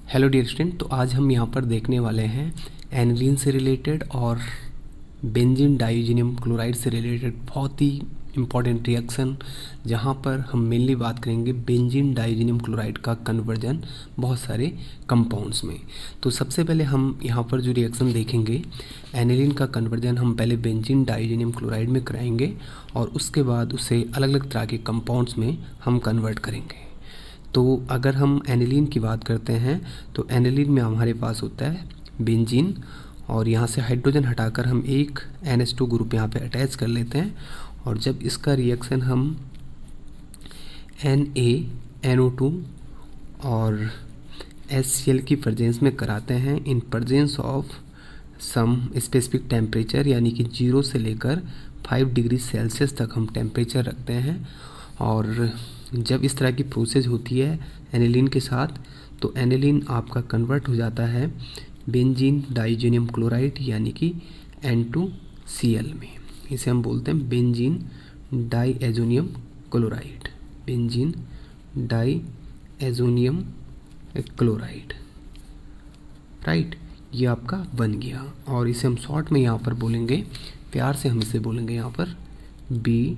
Hello dear student, तो आज हम यहाँ पर देखने वाले हैं एनिलीन से रिलेटेड और बेंजीन डाइजीनियम क्लोराइड से रिलेटेड बहुत ही इम्पॉर्टेंट रिएक्शन, जहाँ पर हम मेनली बात करेंगे बेंजीन डाइजीनियम क्लोराइड का कन्वर्जन बहुत सारे कंपाउंड्स में। तो सबसे पहले हम यहाँ पर जो रिएक्शन देखेंगे, एनिलीन का कन्वर्जन हम पहले बेंजीन डाइजीनियम क्लोराइड में कराएंगे और उसके बाद उसे अलग अलग तरह के कंपाउंड्स में हम कन्वर्ट करेंगे। तो अगर हम एनिलीन की बात करते हैं तो एनिलीन में हमारे पास होता है बेंजीन, और यहाँ से हाइड्रोजन हटाकर हम एक NH2 ग्रुप यहाँ पे अटैच कर लेते हैं। और जब इसका रिएक्शन हम NaNO2 और HCl की प्रेजेंस में कराते हैं, in presence of some specific temperature, यानी कि 0 से लेकर 5 डिग्री सेल्सियस तक हम टेम्परेचर रखते हैं। और जब इस तरह की प्रोसेस होती है एनिलीन के साथ, तो एनिलीन आपका कन्वर्ट हो जाता है बेंजीन डाइजीनियम क्लोराइड यानी कि N2Cl में। इसे हम बोलते हैं benzene diazonium chloride, benzene diazonium chloride, right. ये आपका बन गया और इसे हम शॉर्ट में यहाँ पर बोलेंगे, प्यार से हम इसे बोलेंगे यहाँ पर BDC,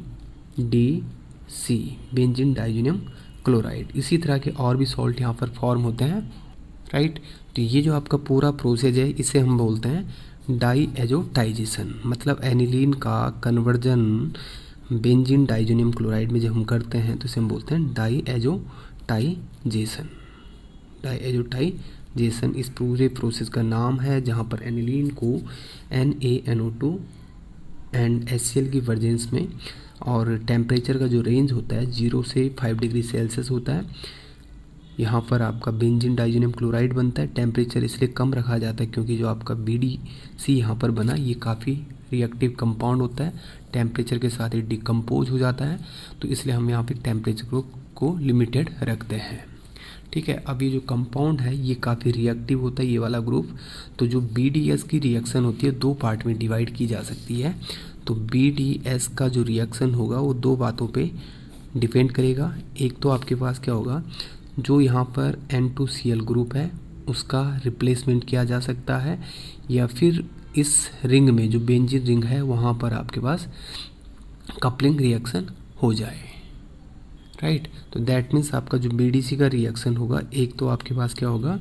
बेंजीन डाइजीनियम क्लोराइड। इसी तरह के और भी सॉल्ट यहाँ पर फॉर्म होते हैं, राइट। तो ये जो आपका पूरा प्रोसेस है इसे हम बोलते हैं डाइएजोटाइजेशन, मतलब एनिलीन का कन्वर्जन बेंजीन डाइजीनियम क्लोराइड में जब हम करते हैं तो इसे हम बोलते हैं डाइएजोटाइजेशन। डाइएजोटाइजेशन इस पूरे प्रोसेस का नाम है, जहाँ पर एनिलीन को NaNO2 एंड HCl की वर्जेंस में, और टेम्परेचर का जो रेंज होता है 0 से 5 डिग्री सेल्सियस होता है। यहाँ पर आपका बेंजीन डाइजीनियम क्लोराइड बनता है। टेम्परेचर इसलिए कम रखा जाता है क्योंकि जो आपका BDC यहाँ पर बना, ये काफ़ी रिएक्टिव कंपाउंड होता है, टेम्परेचर के साथ ही डिकम्पोज हो जाता है, तो इसलिए हम यहाँ पे टेम्परेचर को लिमिटेड रखते हैं, ठीक है। अब ये जो कंपाउंड है ये काफ़ी रिएक्टिव होता है, ये वाला ग्रुप। तो जो BDS की रिएक्शन होती है 2 पार्ट में डिवाइड की जा सकती है। तो BDS का जो रिएक्शन होगा वो 2 बातों पे डिपेंड करेगा। एक तो आपके पास क्या होगा, जो यहाँ पर N2Cl ग्रुप है उसका रिप्लेसमेंट किया जा सकता है, या फिर इस रिंग में जो बेंजीन रिंग है वहाँ पर आपके पास कपलिंग रिएक्शन हो जाए, राइट। तो दैट मीन्स आपका जो BDC का रिएक्शन होगा, एक तो आपके पास क्या होगा,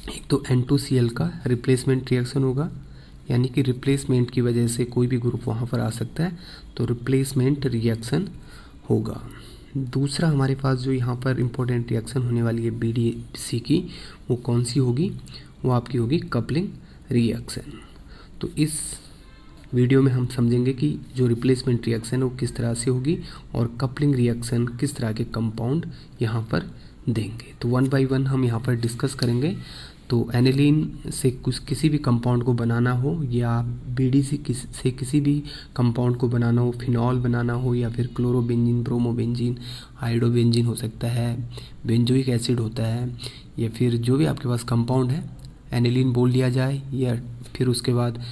एक तो N2Cl का रिप्लेसमेंट रिएक्शन होगा, यानी कि रिप्लेसमेंट की वजह से कोई भी ग्रुप वहाँ पर आ सकता है, तो रिप्लेसमेंट रिएक्शन होगा। दूसरा हमारे पास जो यहाँ पर इम्पोर्टेंट रिएक्शन होने वाली है BDC की, वो कौन सी होगी, वो आपकी होगी कपलिंग रिएक्शन। तो इस वीडियो में हम समझेंगे कि जो रिप्लेसमेंट रिएक्शन है वो किस तरह से होगी और कपलिंग रिएक्शन किस तरह के कंपाउंड यहाँ पर देंगे। तो 1 बाय 1 हम यहाँ पर डिस्कस करेंगे। तो एनिलीन से किसी भी कंपाउंड को बनाना हो, या BDC से किसी भी कंपाउंड को बनाना हो, फिनॉल बनाना हो, या फिर क्लोरोबेंजीन, ब्रोमोबेंजीन, हाइड्रोबेंजीन हो सकता है, बेंजोइक एसिड होता है, या फिर जो भी आपके पास कंपाउंड है एनिलीन बोल दिया जाए, या फिर उसके बाद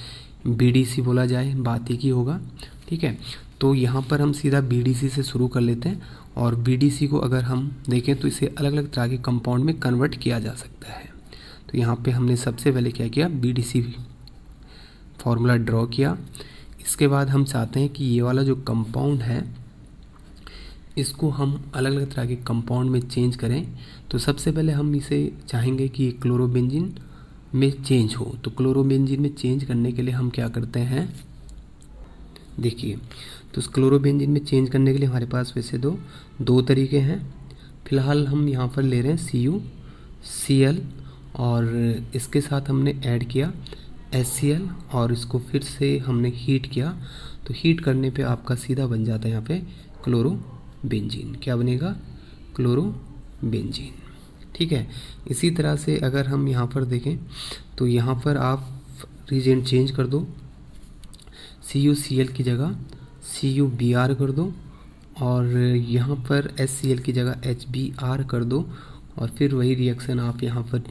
BDC बोला जाए, बात एक ही होगा, ठीक है। तो यहाँ पर हम सीधा BDC से शुरू कर लेते हैं, और BDC को अगर हम देखें तो इसे अलग अलग तरह के कंपाउंड में कन्वर्ट किया जा सकता है। तो यहाँ पे हमने सबसे पहले क्या किया, BDC फार्मूला ड्रॉ किया। इसके बाद हम चाहते हैं कि ये वाला जो कंपाउंड है इसको हम अलग अलग तरह के कंपाउंड में चेंज करें। तो सबसे पहले हम इसे चाहेंगे कि ये क्लोरोबेंजीन में चेंज हो। तो क्लोरोबेंजीन में चेंज करने के लिए हम क्या करते हैं, देखिए, तो क्लोरोबेंजीन में चेंज करने के लिए हमारे पास वैसे दो तरीके हैं। फिलहाल हम यहाँ पर ले रहे हैं CuCl, और इसके साथ हमने ऐड किया HCl, और इसको फिर से हमने हीट किया। तो हीट करने पे आपका सीधा बन जाता है यहाँ पे क्लोरोबेंजीन। क्या बनेगा, क्लोरोबेंजीन, ठीक है। इसी तरह से अगर हम यहाँ पर देखें तो यहाँ पर आप रीजेंट चेंज कर दो, CuCl की जगह CuBr कर दो, और यहाँ पर HCl की जगह HBr कर दो, और फिर वही रिएक्शन आप यहाँ पर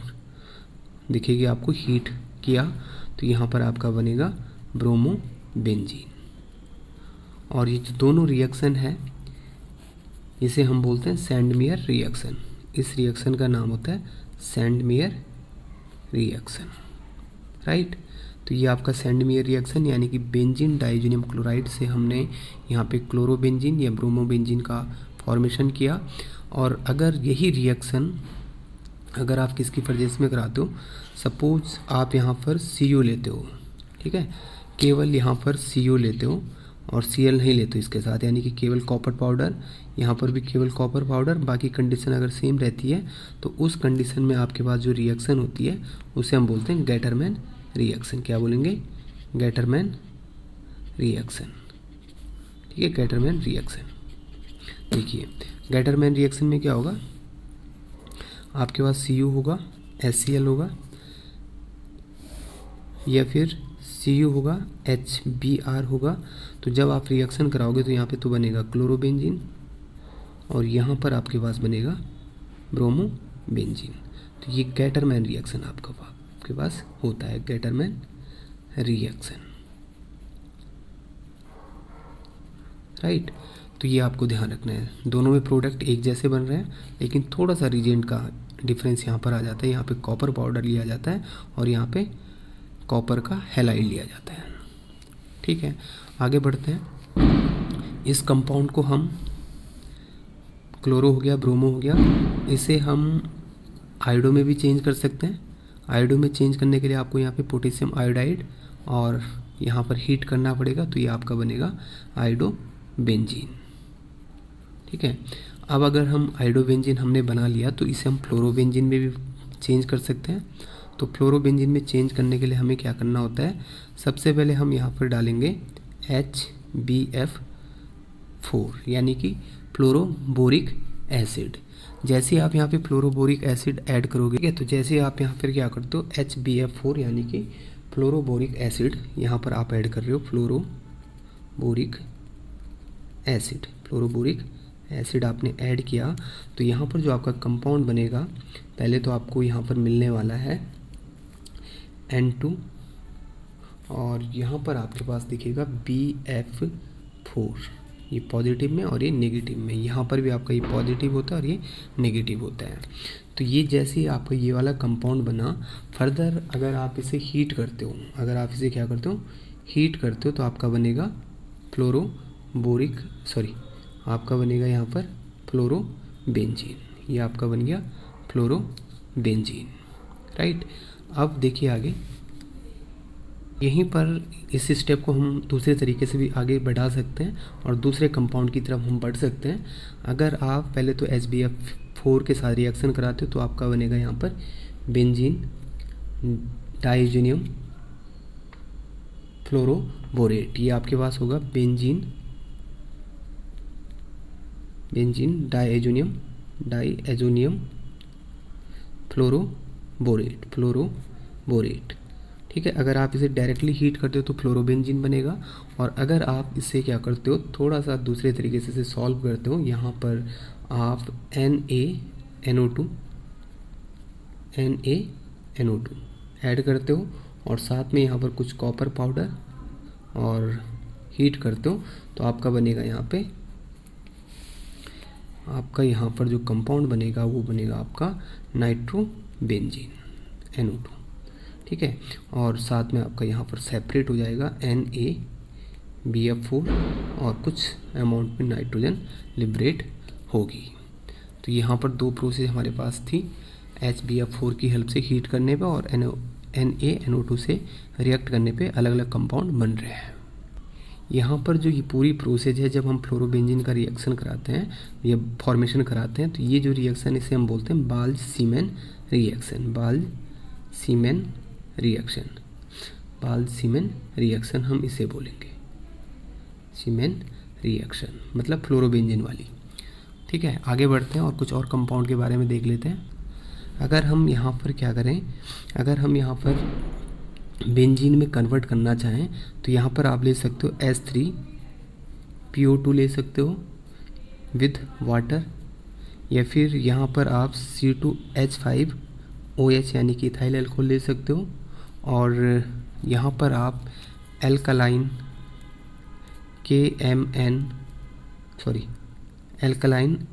दिखेगी आपको, हीट किया तो यहाँ पर आपका बनेगा ब्रोमोबेंजीन। और ये जो दोनों रिएक्शन है इसे हम बोलते हैं सैंडमेयर रिएक्शन। इस रिएक्शन का नाम होता है सैंडमेयर रिएक्शन, राइट। तो ये आपका सैंडमेयर रिएक्शन यानी कि बेंजीन डाइज़ोनियम क्लोराइड से हमने यहाँ पे क्लोरोबेंजीन या ब्रोमोबेंजीन का फॉर्मेशन किया। और अगर यही रिएक्शन अगर आप किसकी प्रेजेंस में कराते हो, सपोज आप यहाँ पर CO लेते हो, ठीक है, केवल यहाँ पर CO लेते हो और Cl नहीं लेते हो इसके साथ, यानी कि केवल कॉपर पाउडर, यहाँ पर भी केवल कॉपर पाउडर, बाकी कंडीशन अगर सेम रहती है तो उस कंडीशन में आपके पास जो रिएक्शन होती है उसे हम बोलते हैं गेटरमैन रिएक्शन। क्या बोलेंगे? गेटरमैन रिएक्शन, ठीक है, गेटरमैन रिएक्शन। देखिए गेटरमैन रिएक्शन में क्या होगा, आपके पास CO होगा, HCl होगा, या फिर Cu होगा, HBr होगा। तो जब आप रिएक्शन कराओगे तो यहाँ पे तो बनेगा क्लोरोबेंजीन और यहाँ पर आपके पास बनेगा ब्रोमोबेंजीन। तो ये गेटरमैन रिएक्शन आपके पास होता है, गेटरमैन रिएक्शन, राइट। तो ये आपको ध्यान रखना है, दोनों में प्रोडक्ट एक जैसे बन रहे हैं लेकिन थोड़ा सा रिएजेंट का डिफरेंस यहाँ पर आ जाता है। यहाँ पे कॉपर पाउडर लिया जाता है और यहाँ पे कॉपर का हैलाइड लिया जाता है, ठीक है। आगे बढ़ते हैं। इस कंपाउंड को हम, क्लोरो हो गया, ब्रोमो हो गया, इसे हम आयोडो में भी चेंज कर सकते हैं। आयोडो में चेंज करने के लिए आपको यहाँ पे पोटेशियम आयोडाइड और यहाँ पर हीट करना पड़ेगा, तो ये आपका बनेगा आयोडोबेंजीन, ठीक है। अब अगर हम आयोडोबेंजीन हमने बना लिया तो इसे हम फ्लोरोबेंजीन में भी चेंज कर सकते हैं। तो फ्लोरोबेंजीन में चेंज करने के लिए हमें क्या करना होता है, सबसे पहले हम यहाँ पर डालेंगे HBF4 यानी कि फ्लोरोबोरिक एसिड। जैसे आप यहाँ पे फ्लोरोबोरिक एसिड ऐड करोगे, ठीक है, तो जैसे आप यहाँ पर क्या करते हो, HBF4 यानी कि फ्लोरोबोरिक एसिड यहाँ पर आप ऐड कर रहे हो, फ्लोरोबोरिक एसिड आपने ऐड किया तो यहाँ पर जो आपका कंपाउंड बनेगा, पहले तो आपको यहाँ पर मिलने वाला है N2 और यहाँ पर आपके पास दिखेगा BF4, ये पॉजिटिव में और ये नेगेटिव में। यहाँ पर भी आपका ये पॉजिटिव होता है और ये नेगेटिव होता है। तो ये जैसे आपका ये वाला कंपाउंड बना, फर्दर अगर आप इसे हीट करते हो, अगर आप इसे क्या करते हो, हीट करते हो, तो आपका बनेगा आपका बनेगा यहाँ पर फ्लोरोबेंजीन। ये आपका बन गया फ्लोरोबेंजीन, राइट। अब देखिए आगे, यहीं पर इस स्टेप को हम दूसरे तरीके से भी आगे बढ़ा सकते हैं और दूसरे कंपाउंड की तरफ हम बढ़ सकते हैं। अगर आप पहले तो HBF4 के साथ रिएक्शन कराते हो तो आपका बनेगा यहाँ पर बेंजीन डाइज़ोनियम फ्लोरोबोरेट। ये आपके पास होगा बेंजीन डाइएजोनियम फ्लोरोबोरेट, ठीक है। अगर आप इसे डायरेक्टली हीट करते हो तो फ्लोरोबेंजीन बनेगा, और अगर आप इससे क्या करते हो, थोड़ा सा दूसरे तरीके से इसे सॉल्व करते हो, यहाँ पर आप NaNO2 ऐड करते हो और साथ में यहाँ पर कुछ कॉपर पाउडर और हीट करते हो, तो आपका बनेगा यहाँ पर जो कंपाउंड बनेगा वो बनेगा आपका नाइट्रोबेंजीन NO2, ठीक है। और साथ में आपका यहाँ पर सेपरेट हो जाएगा NaBF4 और कुछ अमाउंट में नाइट्रोजन लिबरेट होगी। तो यहाँ पर दो प्रोसेस हमारे पास थी, HBF4 की हेल्प से हीट करने पे और NaNO2 से रिएक्ट करने पे अलग अलग कंपाउंड बन रहे हैं। यहाँ पर जो ये पूरी प्रोसेस है, जब हम फ्लोरोबेंजीन का रिएक्शन कराते हैं या फॉर्मेशन कराते हैं, तो ये जो रिएक्शन इसे हम बोलते हैं बाल्ज-सीमैन रिएक्शन हम इसे बोलेंगे, सीमैन रिएक्शन मतलब फ्लोरोबेंजीन वाली, ठीक है। आगे बढ़ते हैं और कुछ और कंपाउंड के बारे में देख लेते हैं। अगर हम यहाँ पर क्या करें, अगर हम यहाँ पर बेंजीन में कन्वर्ट करना चाहें तो यहाँ पर आप ले सकते हो H3PO2 ले सकते हो विद वाटर, या फिर यहाँ पर आप C2H5OH यानी कि इथाइल अल्कोहल ले सकते हो, और यहाँ पर आप एल्कलाइन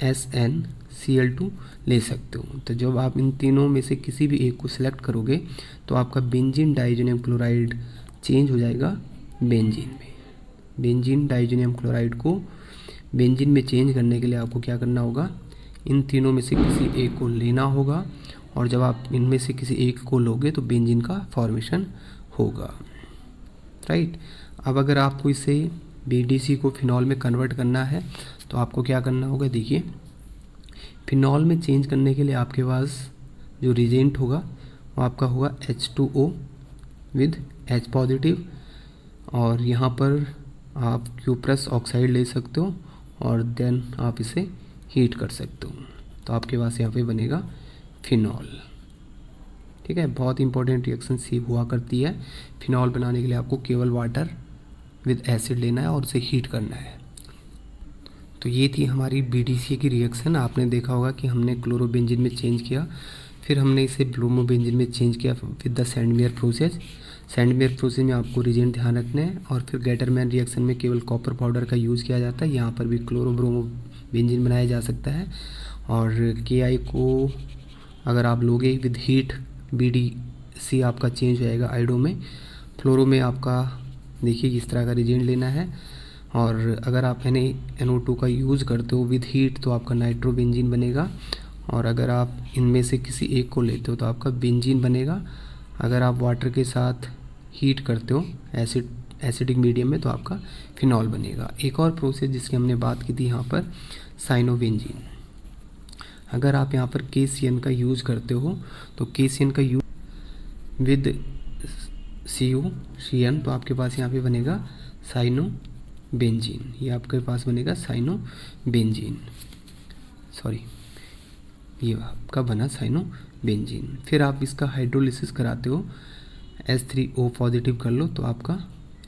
SN Cl2 ले सकते हो। तो जब आप इन तीनों में से किसी भी एक को सिलेक्ट करोगे तो आपका बेंजीन डाइजोनियम क्लोराइड चेंज हो जाएगा बेंजीन में। बेंजीन डाइजोनियम क्लोराइड को बेंजीन में चेंज करने के लिए आपको क्या करना होगा, इन तीनों में से किसी एक को लेना होगा, और जब आप इनमें से किसी एक को लोगे तो बेंजीन का फॉर्मेशन होगा, राइट। अब अगर आपको इसे BDC को फिनॉल में कन्वर्ट करना है तो आपको क्या करना होगा, देखिए फिनॉल में चेंज करने के लिए आपके पास जो रिजेंट होगा वो आपका होगा H2O विद H पॉजिटिव, और यहाँ पर आप क्यूप्रस ऑक्साइड ले सकते हो और देन आप इसे हीट कर सकते हो, तो आपके पास यहाँ पे बनेगा फिनॉल। ठीक है, बहुत इंपॉर्टेंट रिएक्शन सी हुआ करती है। फिनॉल बनाने के लिए आपको केवल वाटर विद एसिड लेना है और उसे हीट करना है। तो ये थी हमारी BDCA की रिएक्शन। आपने देखा होगा कि हमने क्लोरोबेंजीन में चेंज किया, फिर हमने इसे ब्रोमोबेंजीन में चेंज किया with the Sandmeyer process. Sandmeyer process में आपको रिजेंट ध्यान रखना है, और फिर गेटरमैन रिएक्शन में केवल कॉपर पाउडर का यूज़ किया जाता है। यहाँ पर भी क्लोरोब्रोमोबेंजीन बनाया जा सकता है, और KI को अगर आप लोगे विद हीट BDC आपका चेंज हो जाएगा आयोडो में। फ्लोरो में आपका देखिए इस तरह का रिजेंट लेना है, और अगर आप NaNO2 का यूज़ करते हो विद हीट तो आपका नाइट्रोबेंजीन बनेगा, और अगर आप इनमें से किसी एक को लेते हो तो आपका बेंजीन बनेगा। अगर आप वाटर के साथ हीट करते हो एसिडिक मीडियम में तो आपका फिनॉल बनेगा। एक और प्रोसेस जिसकी हमने बात की थी यहाँ पर साइनोबेंजीन। अगर आप यहाँ पर KCN का यूज़ करते हो तो KCN का यूज विद CuCN तो आपके पास यहाँ पे बनेगा साइनोबेंजीन। ये आपके पास बनेगा साइनोबेंजीन, सॉरी ये आपका बना साइनोबेंजीन। फिर आप इसका हाइड्रोलिसिस कराते हो, H3O पॉजिटिव कर लो तो आपका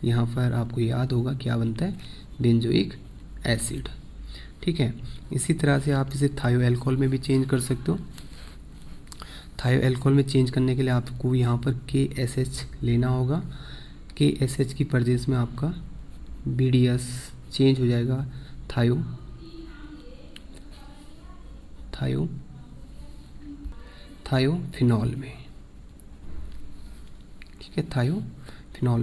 यहाँ पर आपको याद होगा क्या बनता है, बेंजोइक एसिड। ठीक है, इसी तरह से आप इसे थायो एल्कोहल में भी चेंज कर सकते हो। थायो एल्कोहल में चेंज करने के लिए आपको यहाँ पर KSH लेना होगा। KSH की प्रेजेंस में आपका BDS चेंज हो जाएगा थायोफिनॉल में। ठीक है, थायोफिनॉल